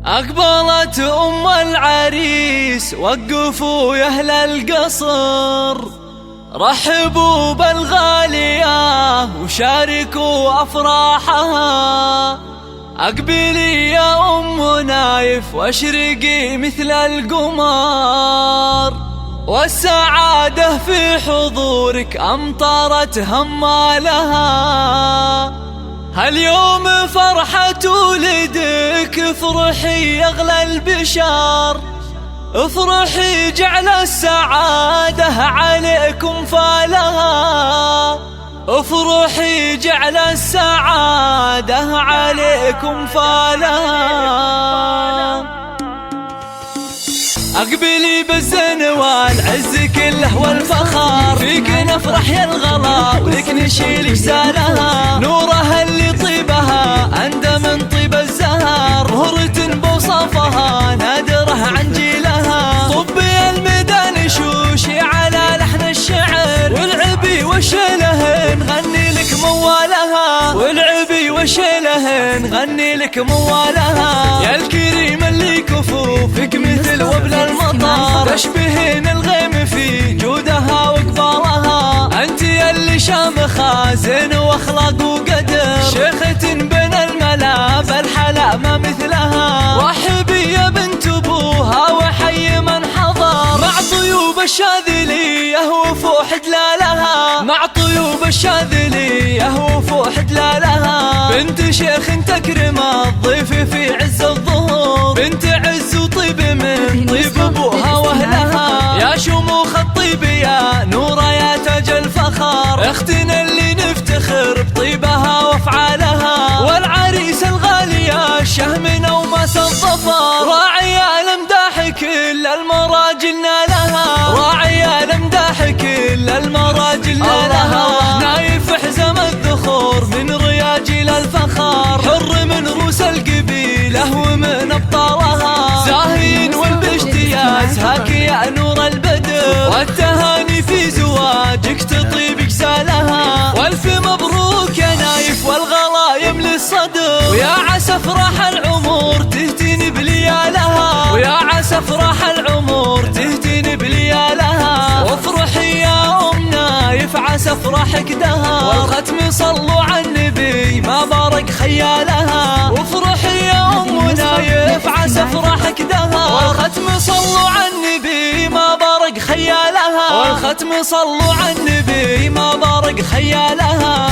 أقبلت أم العريس، وقفوا يا أهل القصر، رحبوا بالغالية وشاركوا أفراحها. أقبلي يا أم نايف واشرقي مثل القمر، والسعادة في حضورك أمطرت همالها. هاليوم فرحة ولدك، افرحي أغلى البشار، افرحي جعل السعادة عليكم فالها، افرحي جعل السعادة عليكم فالها. أقبلي بالزين والعز كله والفخار، فيك نفرح يا الغلا ولك نشيل جزالها. نورها اللي طيبها أندى من طيب الزهر، مهرة بوصفها نادرة عن جيلها. طبي الميدان شوشي على لحن الشعر، والعبي وشله نغني لك موالها، والعبي وشله نغني لك موالها. يا الكريم اللي كفوفك مثل وبل المطر، تشبهين الغيم في جودها وقبالها. انت اللي شامخة زين واخلاق وقدر، شيخة بين الملا بالحلا ما مثلها. وحبي يا بنت ابوها وحي من حضر، مع طيوب الشاذلية وفوح دلالها، مع طيوب الشاذلية وفوح دلالها. بنت شيخ تكرم الضيف في عز الظهور، بنت عز وطيب من طيب ابوها واهلها. يا شموخ الطيب يا نورة يا تاج الفخر، اختنا اللي نفتخر بطيبها وافعالها. والعريس الغالية الشهم وماس الظفر، راعي الامداح كل المراجل نالها، راعي الامداح كل المراجل نالها. نايف حزم الذخور من رياجيل الفخر، حر من روس القبيلة ومن ابطالها. زاهين والباشتياز هاك يا نور البدر، والتهاني في زواجك تطيب جزالها. والف مبروك يا نايف والغلا يملي الصدر، ويا عسى افراح العمر تهتني بليالها، ويا عسى افراح العمر تهتني بليالها. وافرحي يا ام نايف عسى افراحك دهر، والختم صلوا على النبي ما بارك خيالها. وافرحي يا ام نايف عسى افراحك دهر، والختم صلوا على النبي ما بارك خيالها، والختم صلوا على النبي ما بارك خيالها.